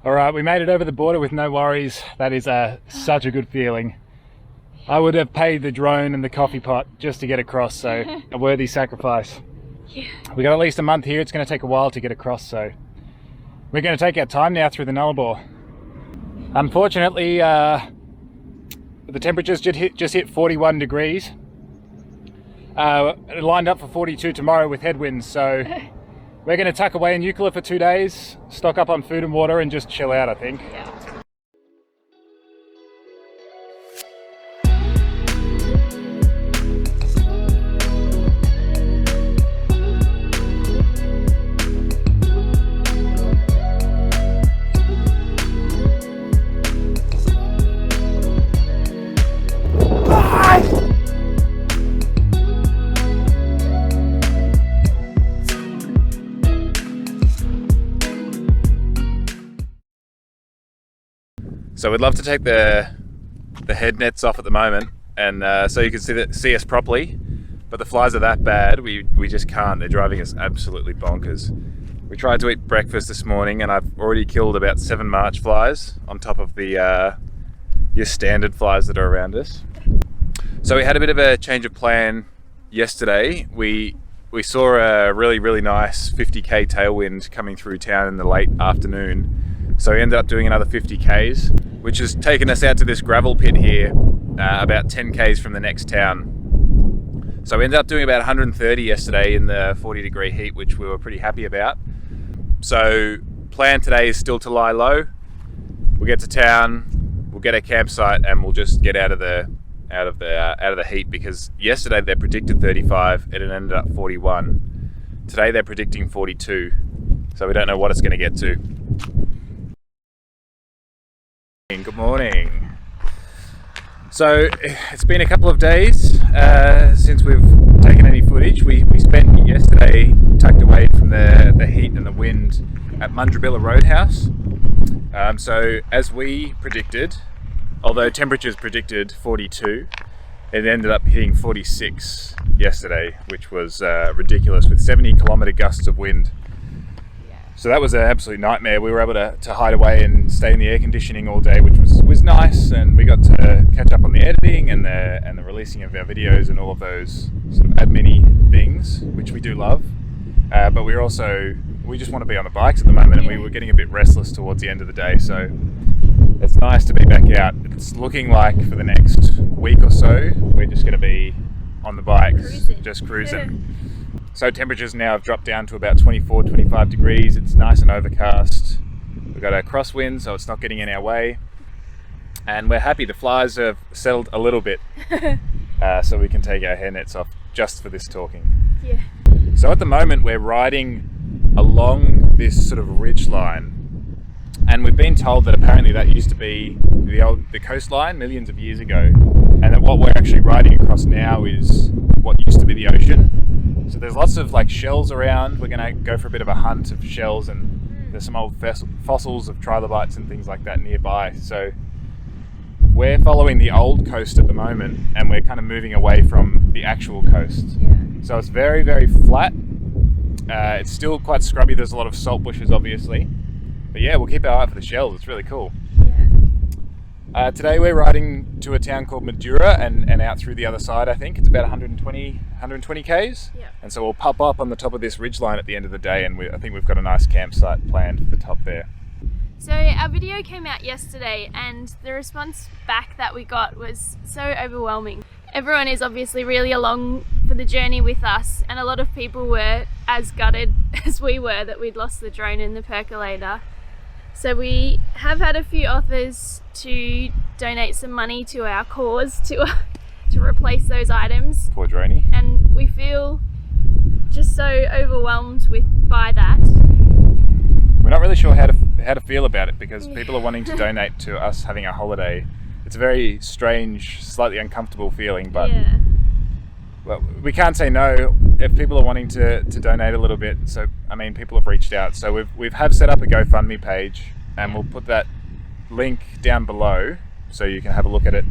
Alright, we made it over the border with no worries. That is such a good feeling. I would have paid the drone and the coffee pot just to get across, so a worthy sacrifice. Yeah. We got at least a month here. It's going to take a while to get across, so we're going to take our time now through the Nullarbor. Unfortunately, the temperatures just hit 41 degrees. Lined up for 42 tomorrow with headwinds, so we're going to tuck away in Euclid for 2 days, stock up on food and water, and just chill out, I think. Yeah. So we'd love to take the head nets off at the moment, and so you can see us properly, but the flies are that bad, we just can't. They're driving us absolutely bonkers. We tried to eat breakfast this morning and I've already killed about 7 March flies on top of the your standard flies that are around us. So we had a bit of a change of plan yesterday. We saw a really nice 50k tailwind coming through town in the late afternoon. So we ended up doing another 50 Ks, which has taken us out to this gravel pit here, about 10 Ks from the next town. So we ended up doing about 130 yesterday in the 40 degree heat, which we were pretty happy about. So plan today is still to lie low. We'll get to town, we'll get a campsite, and we'll just get out of the heat, because yesterday they predicted 35 and it ended up 41. Today they're predicting 42. So we don't know what it's going to get to. Good morning. So it's been a couple of days since we've taken any footage. We spent yesterday tucked away from the heat and the wind at Mundrabilla Roadhouse. So as we predicted, although temperatures predicted 42, it ended up hitting 46 yesterday, which was ridiculous, with 70-kilometre gusts of wind. So that was an absolute nightmare. We were able to hide away and stay in the air conditioning all day, which was nice, and we got to catch up on the editing and the releasing of our videos and all of those sort of admin things, which we do love. But we just want to be on the bikes at the moment, and we were getting a bit restless towards the end of the day. So it's nice to be back out. It's looking like for the next week or so, we're just going to be on the bikes, just cruising. So temperatures now have dropped down to about 24, 25 degrees. It's nice and overcast. We've got a crosswind, so it's not getting in our way. And we're happy. The flies have settled a little bit, so we can take our hair nets off just for this talking. Yeah. So at the moment we're riding along this sort of ridge line, and we've been told that apparently that used to be the coastline millions of years ago, and that what we're actually riding across now is what used to be the ocean. So there's lots of like shells around. We're going to go for a bit of a hunt of shells, and there's some old fossils of trilobites and things like that nearby. So we're following the old coast at the moment, and we're kind of moving away from the actual coast. Yeah. So it's very flat. It's still quite scrubby. There's a lot of salt bushes, obviously. But yeah, we'll keep our eye out for the shells. It's really cool. Yeah. Today we're riding to a town called Madura and out through the other side. I think it's about 120 Ks. Yeah. And so we'll pop up on the top of this ridgeline at the end of the day, and I think we've got a nice campsite planned for the top there. So our video came out yesterday, and the response back that we got was so overwhelming. Everyone is obviously really along for the journey with us, and a lot of people were as gutted as we were that we'd lost the drone and the percolator. So we have had a few offers to donate some money to our cause to replace those items. Poor Droney. just so overwhelmed by that. We're not really sure how to feel about it, because people are wanting to donate to us having a holiday. It's a very strange, slightly uncomfortable feeling, but Yeah. well, we can't say no if people are wanting to donate a little bit. So I mean, people have reached out, so we've set up a GoFundMe page, and we'll put that link down below so you can have a look at it.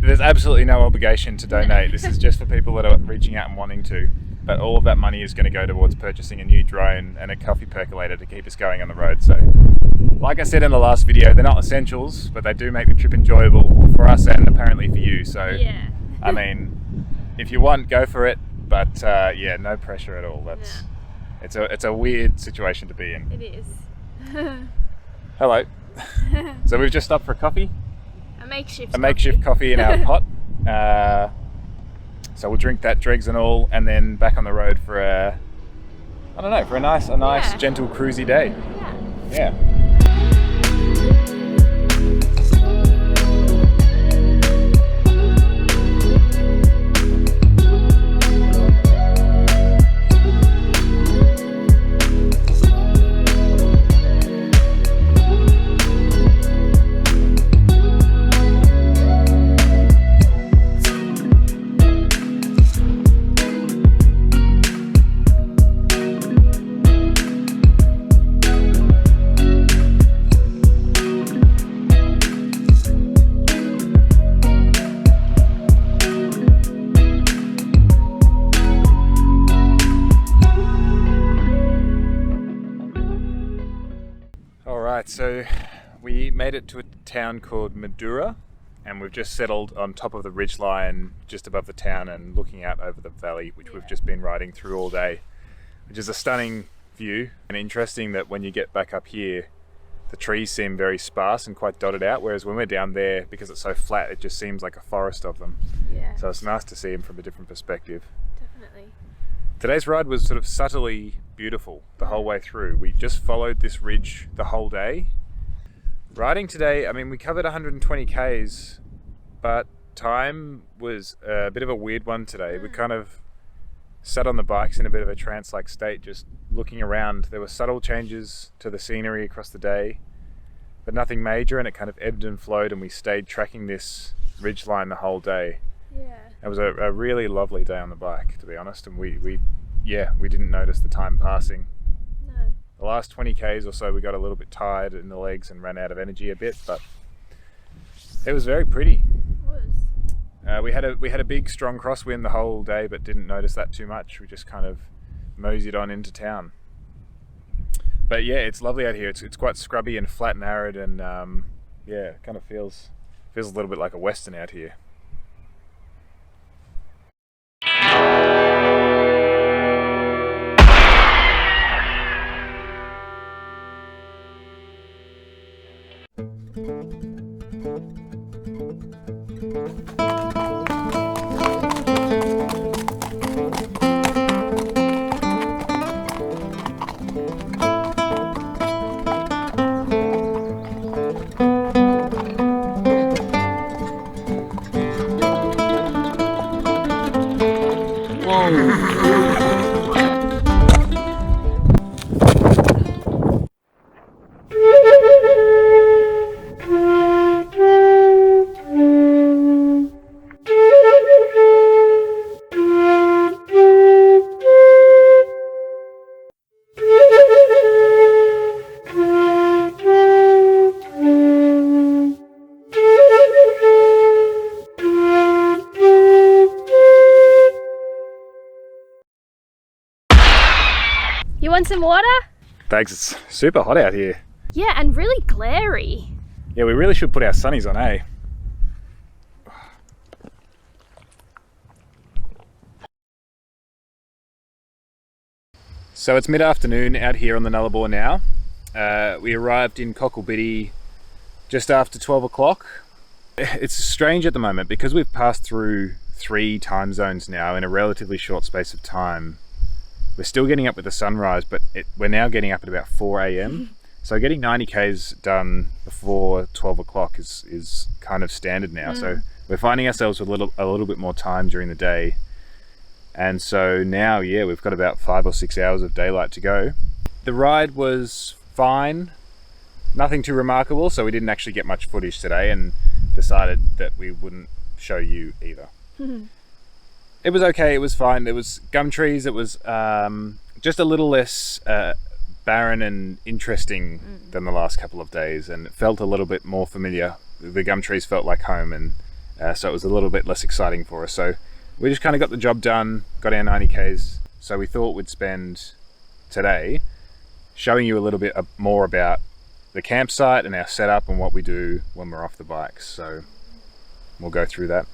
There's absolutely no obligation to donate. This is just for people that are reaching out and wanting to. But all of that money is going to go towards purchasing a new drone and a coffee percolator to keep us going on the road. So, like I said in the last video, they're not essentials, but they do make the trip enjoyable for us and apparently for you. So, Yeah. I mean, if you want, go for it. But yeah, no pressure at all. It's a weird situation to be in. It is. Hello. So we've just stopped for a coffee. A makeshift coffee in our pot. So we'll drink that, dregs and all, and then back on the road for a nice gentle cruisy day. Yeah. So we made it to a town called Madura, and we've just settled on top of the ridgeline just above the town and looking out over the valley, which we've just been riding through all day, which is a stunning view. And interesting that when you get back up here, the trees seem very sparse and quite dotted out, whereas when we're down there, because it's so flat, it just seems like a forest of them. Yeah. So it's nice to see them from a different perspective. Definitely. Today's ride was sort of subtly beautiful the whole way through. We just followed this ridge the whole day. Riding today, I mean, we covered 120 Ks, but time was a bit of a weird one today. We kind of sat on the bikes in a bit of a trance-like state, just looking around. There were subtle changes to the scenery across the day, but nothing major, and it kind of ebbed and flowed, and we stayed tracking this ridgeline the whole day. Yeah. It was a really lovely day on the bike, to be honest, and we didn't notice the time passing. No. The last 20 Ks or so we got a little bit tired in the legs and ran out of energy a bit, but it was very pretty. It was. We had a big strong crosswind the whole day, but didn't notice that too much. We just kind of moseyed on into town. But yeah, it's lovely out here. It's quite scrubby and flat and arid, and yeah, it kind of feels a little bit like a western out here. You want some water? Thanks, it's super hot out here. Yeah, and really glary. Yeah, we really should put our sunnies on, eh? So it's mid-afternoon out here on the Nullarbor now. We arrived in Cocklebiddy just after 12 o'clock. It's strange at the moment because we've passed through 3 time zones now in a relatively short space of time. We're still getting up with the sunrise, but we're now getting up at about 4 a.m. So getting 90 Ks done before 12 o'clock is kind of standard now. So we're finding ourselves with a little bit more time during the day. And so now, yeah, we've got about 5 or 6 hours of daylight to go. The ride was fine, nothing too remarkable, so we didn't actually get much footage today and decided that we wouldn't show you either. It was okay, it was fine. There was gum trees, it was just a little less barren and interesting than the last couple of days, and it felt a little bit more familiar. The gum trees felt like home, and so it was a little bit less exciting for us. So we just kind of got the job done, got our 90Ks. So we thought we'd spend today showing you a little bit more about the campsite and our setup and what we do when we're off the bikes. So we'll go through that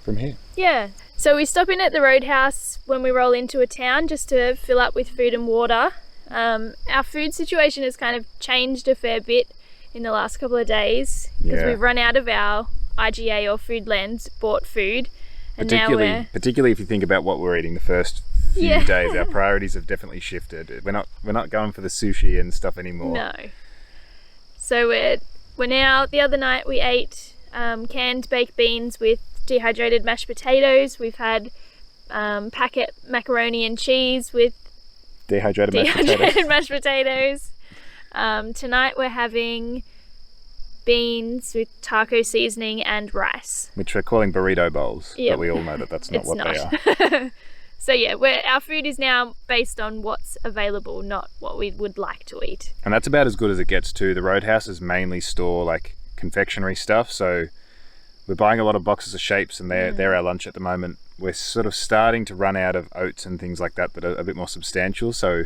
from here. Yeah. So we stop in at the roadhouse when we roll into a town just to fill up with food and water. Our food situation has kind of changed a fair bit in the last couple of days because we've run out of our IGA or Foodland's bought food. And particularly if you think about what we're eating the first few days, our priorities have definitely shifted. We're not going for the sushi and stuff anymore. No. So we're now, the other night we ate canned baked beans with dehydrated mashed potatoes. We've had packet macaroni and cheese with dehydrated mashed potatoes. Tonight we're having beans with taco seasoning and rice, which we're calling burrito bowls, but we all know that that's not what they are. So yeah, our food is now based on what's available, not what we would like to eat. And that's about as good as it gets too. The roadhouses mainly store like confectionery stuff, so we're buying a lot of boxes of shapes, and they're our lunch at the moment. We're sort of starting to run out of oats and things like that are a bit more substantial, so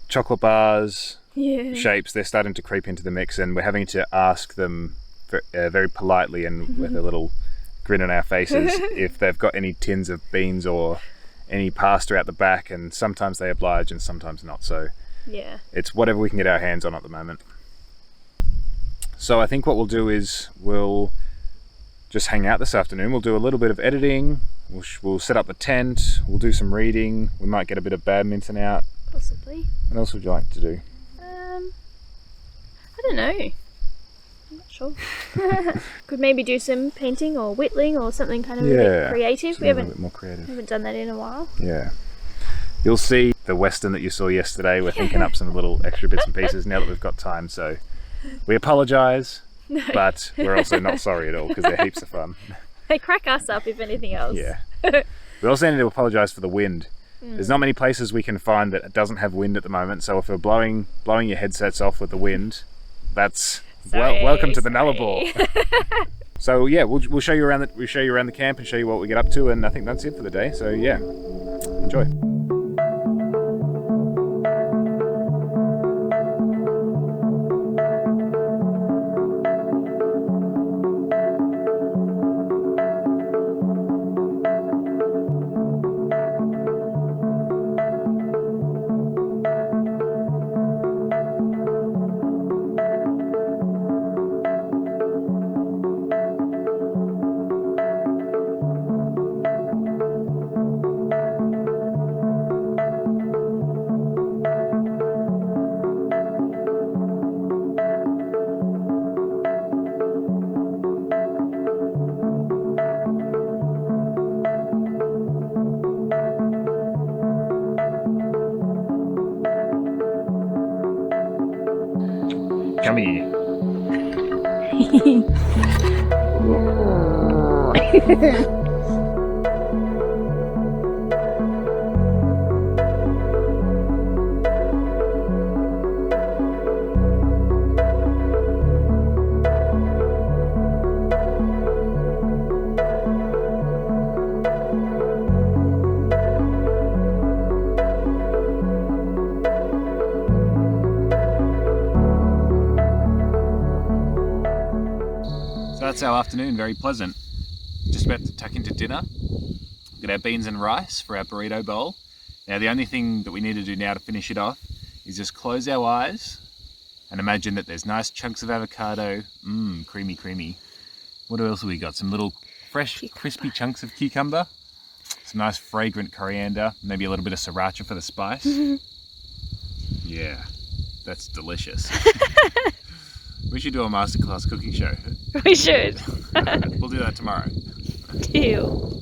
chocolate bars, shapes, they're starting to creep into the mix, and we're having to ask them very politely and with a little grin on our faces if they've got any tins of beans or any pasta out the back, and sometimes they oblige and sometimes not, so it's whatever we can get our hands on at the moment. So I think what we'll do is we'll just hang out this afternoon. We'll do a little bit of editing, we'll set up the tent, we'll do some reading, we might get a bit of badminton out. Possibly. What else would you like to do? I don't know. I'm not sure. Could maybe do some painting or whittling or something kind of a bit creative. We haven't done that in a while. Yeah. You'll see the Western that you saw yesterday. We're thinking up some little extra bits and pieces now that we've got time. So we apologise, but we're also not sorry at all because they're heaps of fun. They crack us up if anything else. Yeah. We also need to apologise for the wind. There's not many places we can find that doesn't have wind at the moment. So if we're blowing your headsets off with the wind, that's welcome to the Nullarbor. So yeah, we'll show you around the camp and show you what we get up to, and I think that's it for the day. So yeah, enjoy. Come here. That's our afternoon, very pleasant. Just about to tuck into dinner. Get our beans and rice for our burrito bowl. Now the only thing that we need to do now to finish it off is just close our eyes and imagine that there's nice chunks of avocado, creamy, creamy. What else have we got? Some little fresh, crispy chunks of cucumber, some nice fragrant coriander, maybe a little bit of sriracha for the spice. Yeah, that's delicious. We should do a masterclass cooking show. We should. We'll do that tomorrow. Deal.